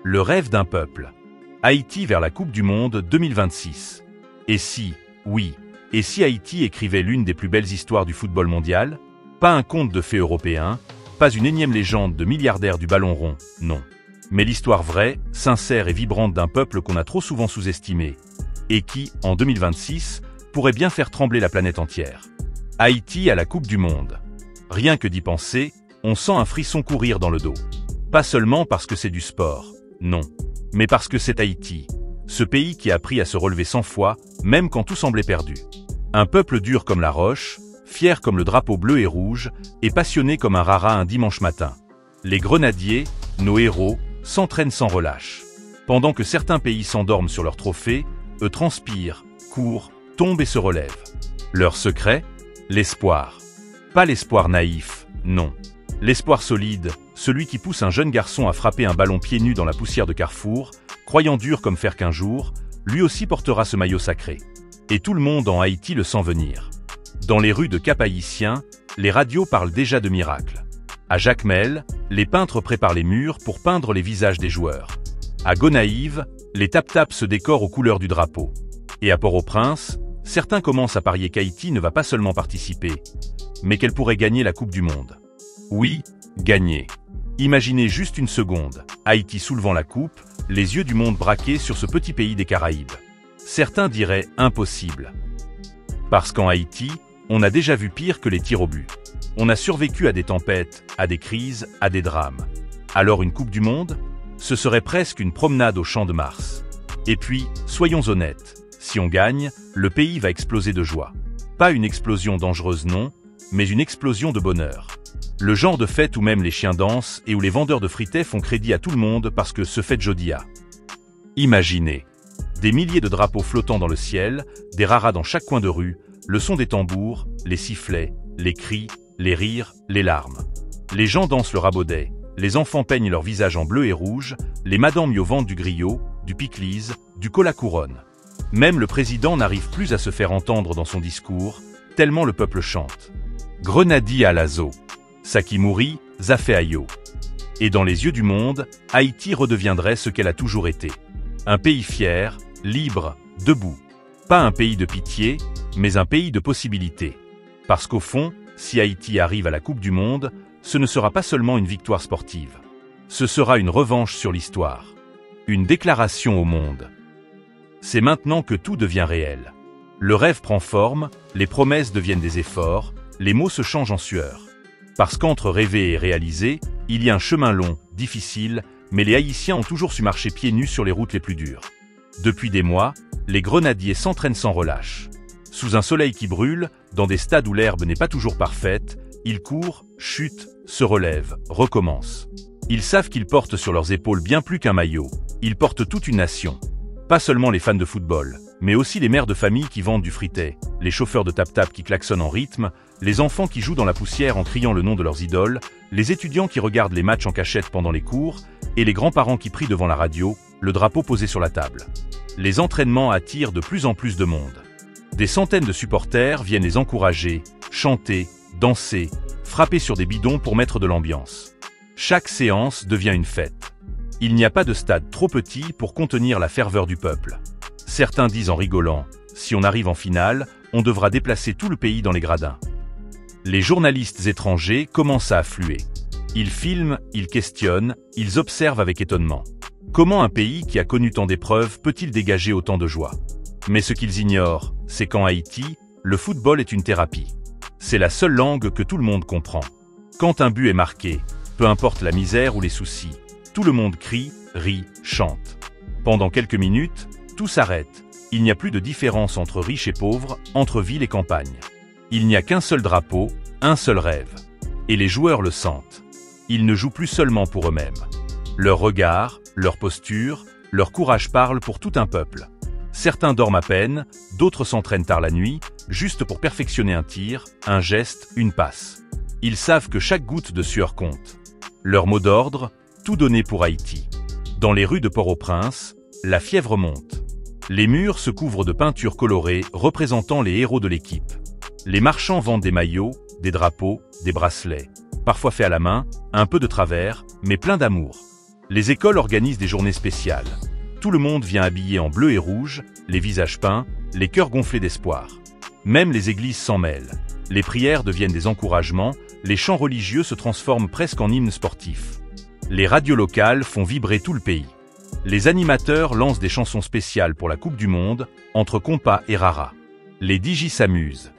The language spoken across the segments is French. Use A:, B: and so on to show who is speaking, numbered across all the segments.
A: Le rêve d'un peuple. Haïti vers la Coupe du Monde 2026. Et si, oui, et si Haïti écrivait l'une des plus belles histoires du football mondial? Pas un conte de fées européen, pas une énième légende de milliardaire du ballon rond, non. Mais l'histoire vraie, sincère et vibrante d'un peuple qu'on a trop souvent sous-estimé, et qui, en 2026, pourrait bien faire trembler la planète entière. Haïti à la Coupe du Monde. Rien que d'y penser, on sent un frisson courir dans le dos. Pas seulement parce que c'est du sport, non, mais parce que c'est Haïti, ce pays qui a appris à se relever 100 fois, même quand tout semblait perdu. Un peuple dur comme la roche, fier comme le drapeau bleu et rouge, et passionné comme un rara un dimanche matin. Les grenadiers, nos héros, s'entraînent sans relâche. Pendant que certains pays s'endorment sur leurs trophées, eux transpirent, courent, tombent et se relèvent. Leur secret? L'espoir. Pas l'espoir naïf, non. L'espoir solide, celui qui pousse un jeune garçon à frapper un ballon pieds nus dans la poussière de Carrefour, croyant dur comme fer qu'un jour, lui aussi portera ce maillot sacré. Et tout le monde en Haïti le sent venir. Dans les rues de Cap-Haïtien, les radios parlent déjà de miracles. À Jacmel, les peintres préparent les murs pour peindre les visages des joueurs. À Gonaïves, les tap-taps se décorent aux couleurs du drapeau. Et à Port-au-Prince, certains commencent à parier qu'Haïti ne va pas seulement participer, mais qu'elle pourrait gagner la Coupe du Monde. Oui, gagner. Imaginez juste une seconde, Haïti soulevant la coupe, les yeux du monde braqués sur ce petit pays des Caraïbes. Certains diraient impossible. Parce qu'en Haïti, on a déjà vu pire que les tirs au but. On a survécu à des tempêtes, à des crises, à des drames. Alors une Coupe du Monde? Ce serait presque une promenade au Champ de Mars. Et puis, soyons honnêtes, si on gagne, le pays va exploser de joie. Pas une explosion dangereuse non, mais une explosion de bonheur. Le genre de fête où même les chiens dansent et où les vendeurs de frites font crédit à tout le monde parce que ce fait Jodia. Imaginez. Des milliers de drapeaux flottant dans le ciel, des raras dans chaque coin de rue, le son des tambours, les sifflets, les cris, les rires, les larmes. Les gens dansent le rabaudet, les enfants peignent leur visage en bleu et rouge, les madames y vendent du griot, du piclis, du cola couronne. Même le président n'arrive plus à se faire entendre dans son discours, tellement le peuple chante. Grenadier à l'Azo. Sakimouri, Zaféayo. Et dans les yeux du monde, Haïti redeviendrait ce qu'elle a toujours été. Un pays fier, libre, debout. Pas un pays de pitié, mais un pays de possibilités. Parce qu'au fond, si Haïti arrive à la Coupe du Monde, ce ne sera pas seulement une victoire sportive. Ce sera une revanche sur l'histoire. Une déclaration au monde. C'est maintenant que tout devient réel. Le rêve prend forme, les promesses deviennent des efforts, les mots se changent en sueur. Parce qu'entre rêver et réaliser, il y a un chemin long, difficile, mais les Haïtiens ont toujours su marcher pieds nus sur les routes les plus dures. Depuis des mois, les grenadiers s'entraînent sans relâche. Sous un soleil qui brûle, dans des stades où l'herbe n'est pas toujours parfaite, ils courent, chutent, se relèvent, recommencent. Ils savent qu'ils portent sur leurs épaules bien plus qu'un maillot. Ils portent toute une nation. Pas seulement les fans de football, mais aussi les mères de famille qui vendent du fritet, les chauffeurs de tap-tap qui klaxonnent en rythme, les enfants qui jouent dans la poussière en criant le nom de leurs idoles, les étudiants qui regardent les matchs en cachette pendant les cours, et les grands-parents qui prient devant la radio, le drapeau posé sur la table. Les entraînements attirent de plus en plus de monde. Des centaines de supporters viennent les encourager, chanter, danser, frapper sur des bidons pour mettre de l'ambiance. Chaque séance devient une fête. Il n'y a pas de stade trop petit pour contenir la ferveur du peuple. Certains disent en rigolant, si on arrive en finale, on devra déplacer tout le pays dans les gradins. Les journalistes étrangers commencent à affluer. Ils filment, ils questionnent, ils observent avec étonnement. Comment un pays qui a connu tant d'épreuves peut-il dégager autant de joie? Mais ce qu'ils ignorent, c'est qu'en Haïti, le football est une thérapie. C'est la seule langue que tout le monde comprend. Quand un but est marqué, peu importe la misère ou les soucis, tout le monde crie, rit, chante. Pendant quelques minutes, tout s'arrête. Il n'y a plus de différence entre riches et pauvres, entre ville et campagne. Il n'y a qu'un seul drapeau, un seul rêve. Et les joueurs le sentent. Ils ne jouent plus seulement pour eux-mêmes. Leur regard, leur posture, leur courage parlent pour tout un peuple. Certains dorment à peine, d'autres s'entraînent tard la nuit, juste pour perfectionner un tir, un geste, une passe. Ils savent que chaque goutte de sueur compte. Leur mot d'ordre, tout donner pour Haïti. Dans les rues de Port-au-Prince, la fièvre monte. Les murs se couvrent de peintures colorées représentant les héros de l'équipe. Les marchands vendent des maillots, des drapeaux, des bracelets. Parfois faits à la main, un peu de travers, mais plein d'amour. Les écoles organisent des journées spéciales. Tout le monde vient habillé en bleu et rouge, les visages peints, les cœurs gonflés d'espoir. Même les églises s'en mêlent. Les prières deviennent des encouragements, les chants religieux se transforment presque en hymnes sportifs. Les radios locales font vibrer tout le pays. Les animateurs lancent des chansons spéciales pour la Coupe du Monde, entre compas et rara. Les DJ s'amusent.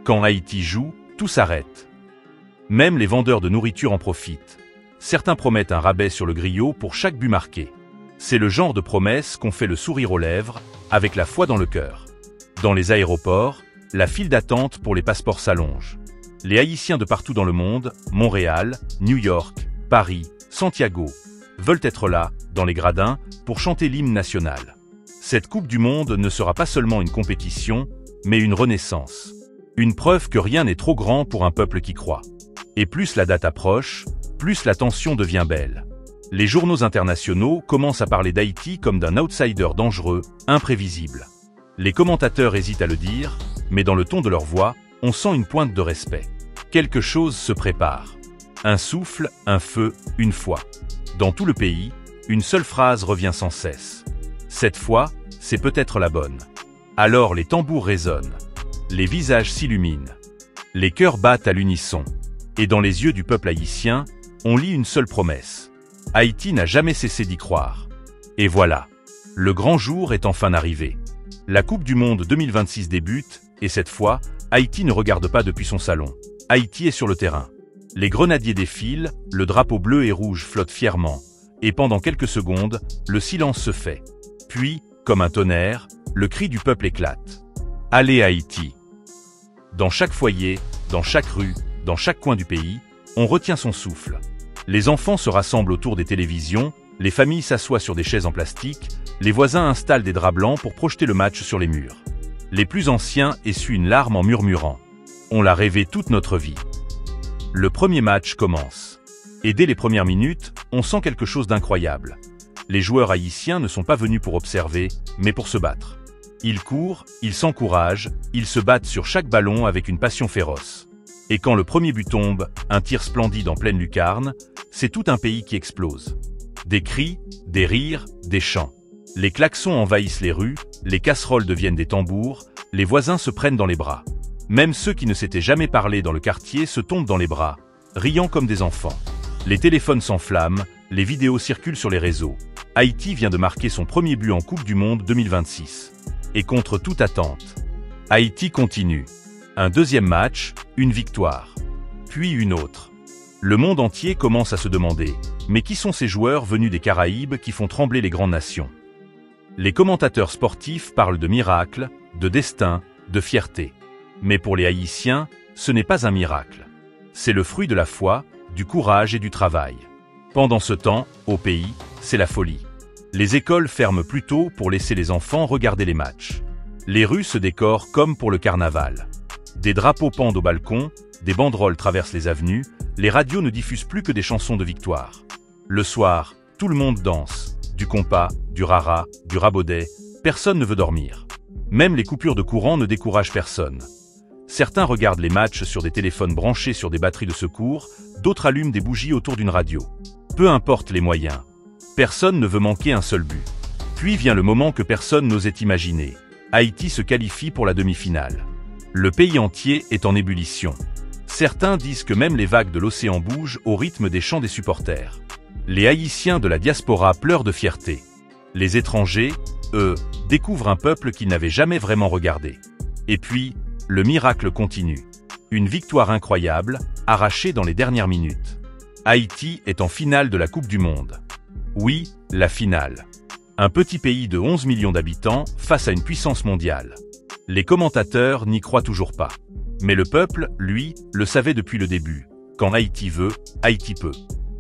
A: Quand Haïti joue, tout s'arrête. Même les vendeurs de nourriture en profitent. Certains promettent un rabais sur le griot pour chaque but marqué. C'est le genre de promesse qu'on fait le sourire aux lèvres, avec la foi dans le cœur. Dans les aéroports, la file d'attente pour les passeports s'allonge. Les Haïtiens de partout dans le monde, Montréal, New York, Paris, Santiago, veulent être là, dans les gradins, pour chanter l'hymne national. Cette Coupe du Monde ne sera pas seulement une compétition, mais une renaissance. Une preuve que rien n'est trop grand pour un peuple qui croit. Et plus la date approche, plus la tension devient belle. Les journaux internationaux commencent à parler d'Haïti comme d'un outsider dangereux, imprévisible. Les commentateurs hésitent à le dire, mais dans le ton de leur voix, on sent une pointe de respect. Quelque chose se prépare. Un souffle, un feu, une foi. Dans tout le pays, une seule phrase revient sans cesse. Cette fois, c'est peut-être la bonne. Alors les tambours résonnent. Les visages s'illuminent. Les cœurs battent à l'unisson. Et dans les yeux du peuple haïtien, on lit une seule promesse. Haïti n'a jamais cessé d'y croire. Et voilà. Le grand jour est enfin arrivé. La Coupe du Monde 2026 débute, et cette fois, Haïti ne regarde pas depuis son salon. Haïti est sur le terrain. Les grenadiers défilent, le drapeau bleu et rouge flotte fièrement, et pendant quelques secondes, le silence se fait. Puis, comme un tonnerre, le cri du peuple éclate. Allez Haïti! Dans chaque foyer, dans chaque rue, dans chaque coin du pays, on retient son souffle. Les enfants se rassemblent autour des télévisions, les familles s'assoient sur des chaises en plastique, les voisins installent des draps blancs pour projeter le match sur les murs. Les plus anciens essuient une larme en murmurant. On l'a rêvé toute notre vie. Le premier match commence. Et dès les premières minutes, on sent quelque chose d'incroyable. Les joueurs haïtiens ne sont pas venus pour observer, mais pour se battre. Ils courent, ils s'encouragent, ils se battent sur chaque ballon avec une passion féroce. Et quand le premier but tombe, un tir splendide en pleine lucarne, c'est tout un pays qui explose. Des cris, des rires, des chants. Les klaxons envahissent les rues, les casseroles deviennent des tambours, les voisins se prennent dans les bras. Même ceux qui ne s'étaient jamais parlé dans le quartier se tombent dans les bras, riant comme des enfants. Les téléphones s'enflamment, les vidéos circulent sur les réseaux. Haïti vient de marquer son premier but en Coupe du Monde 2026. Et contre toute attente, Haïti continue. Un deuxième match, une victoire. Puis une autre. Le monde entier commence à se demander, mais qui sont ces joueurs venus des Caraïbes qui font trembler les grandes nations? Les commentateurs sportifs parlent de miracle, de destin, de fierté. Mais pour les Haïtiens, ce n'est pas un miracle. C'est le fruit de la foi, du courage et du travail. Pendant ce temps, au pays, c'est la folie. Les écoles ferment plus tôt pour laisser les enfants regarder les matchs. Les rues se décorent comme pour le carnaval. Des drapeaux pendent au balcon, des banderoles traversent les avenues, les radios ne diffusent plus que des chansons de victoire. Le soir, tout le monde danse, du compas, du rara, du rabaudet, personne ne veut dormir. Même les coupures de courant ne découragent personne. Certains regardent les matchs sur des téléphones branchés sur des batteries de secours, d'autres allument des bougies autour d'une radio. Peu importe les moyens. Personne ne veut manquer un seul but. Puis vient le moment que personne n'osait imaginer. Haïti se qualifie pour la demi-finale. Le pays entier est en ébullition. Certains disent que même les vagues de l'océan bougent au rythme des chants des supporters. Les Haïtiens de la diaspora pleurent de fierté. Les étrangers, eux, découvrent un peuple qu'ils n'avaient jamais vraiment regardé. Et puis, le miracle continue. Une victoire incroyable, arrachée dans les dernières minutes. Haïti est en finale de la Coupe du Monde. Oui, la finale. Un petit pays de 11 millions d'habitants face à une puissance mondiale. Les commentateurs n'y croient toujours pas. Mais le peuple, lui, le savait depuis le début. Quand Haïti veut, Haïti peut.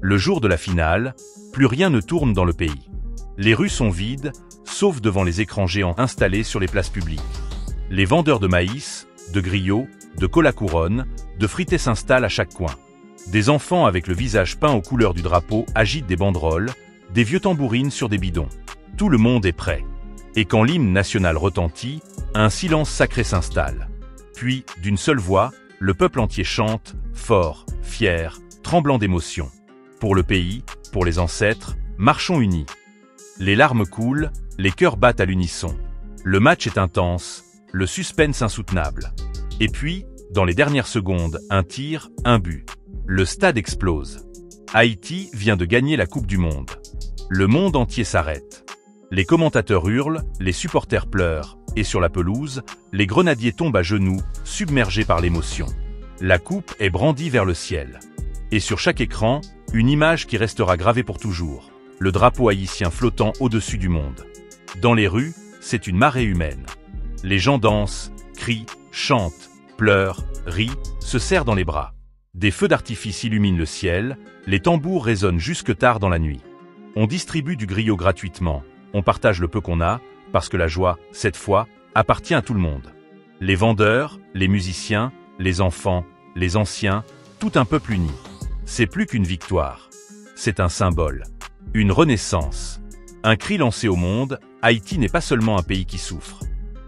A: Le jour de la finale, plus rien ne tourne dans le pays. Les rues sont vides, sauf devant les écrans géants installés sur les places publiques. Les vendeurs de maïs, de griots, de cola couronne, de frités s'installent à chaque coin. Des enfants avec le visage peint aux couleurs du drapeau agitent des banderoles, des vieux tambourines sur des bidons. Tout le monde est prêt. Et quand l'hymne national retentit, un silence sacré s'installe. Puis, d'une seule voix, le peuple entier chante, fort, fier, tremblant d'émotion. Pour le pays, pour les ancêtres, marchons unis. Les larmes coulent, les cœurs battent à l'unisson. Le match est intense, le suspense insoutenable. Et puis, dans les dernières secondes, un tir, un but. Le stade explose. Haïti vient de gagner la Coupe du Monde. Le monde entier s'arrête. Les commentateurs hurlent, les supporters pleurent, et sur la pelouse, les grenadiers tombent à genoux, submergés par l'émotion. La coupe est brandie vers le ciel. Et sur chaque écran, une image qui restera gravée pour toujours. Le drapeau haïtien flottant au-dessus du monde. Dans les rues, c'est une marée humaine. Les gens dansent, crient, chantent, pleurent, rient, se serrent dans les bras. Des feux d'artifice illuminent le ciel, les tambours résonnent jusque tard dans la nuit. On distribue du griot gratuitement, on partage le peu qu'on a, parce que la joie, cette fois, appartient à tout le monde. Les vendeurs, les musiciens, les enfants, les anciens, tout un peuple uni. C'est plus qu'une victoire. C'est un symbole. Une renaissance. Un cri lancé au monde, Haïti n'est pas seulement un pays qui souffre.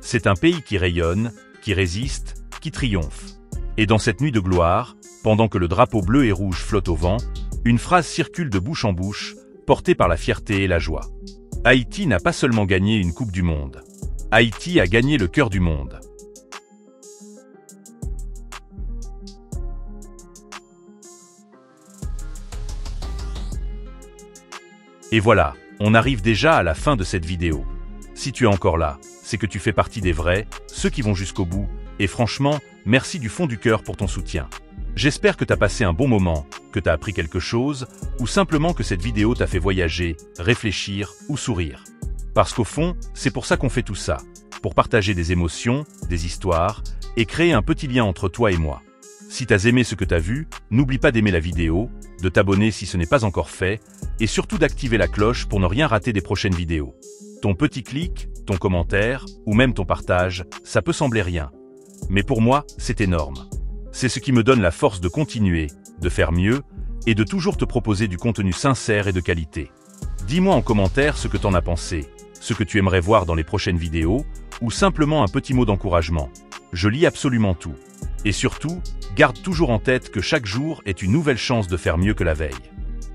A: C'est un pays qui rayonne, qui résiste, qui triomphe. Et dans cette nuit de gloire, pendant que le drapeau bleu et rouge flotte au vent, une phrase circule de bouche en bouche, portée par la fierté et la joie. Haïti n'a pas seulement gagné une Coupe du Monde. Haïti a gagné le cœur du monde. Et voilà, on arrive déjà à la fin de cette vidéo. Si tu es encore là, c'est que tu fais partie des vrais, ceux qui vont jusqu'au bout, et franchement, merci du fond du cœur pour ton soutien. J'espère que tu as passé un bon moment, que tu as appris quelque chose, ou simplement que cette vidéo t'a fait voyager, réfléchir ou sourire. Parce qu'au fond, c'est pour ça qu'on fait tout ça, pour partager des émotions, des histoires, et créer un petit lien entre toi et moi. Si t'as aimé ce que t'as vu, n'oublie pas d'aimer la vidéo, de t'abonner si ce n'est pas encore fait, et surtout d'activer la cloche pour ne rien rater des prochaines vidéos. Ton petit clic, ton commentaire, ou même ton partage, ça peut sembler rien. Mais pour moi, c'est énorme. C'est ce qui me donne la force de continuer, de faire mieux, et de toujours te proposer du contenu sincère et de qualité. Dis-moi en commentaire ce que t'en as pensé, ce que tu aimerais voir dans les prochaines vidéos, ou simplement un petit mot d'encouragement. Je lis absolument tout. Et surtout, garde toujours en tête que chaque jour est une nouvelle chance de faire mieux que la veille.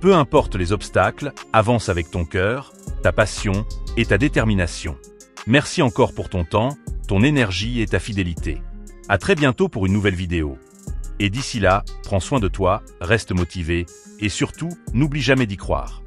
A: Peu importe les obstacles, avance avec ton cœur, ta passion et ta détermination. Merci encore pour ton temps, ton énergie et ta fidélité. À très bientôt pour une nouvelle vidéo. Et d'ici là, prends soin de toi, reste motivé, et surtout, n'oublie jamais d'y croire.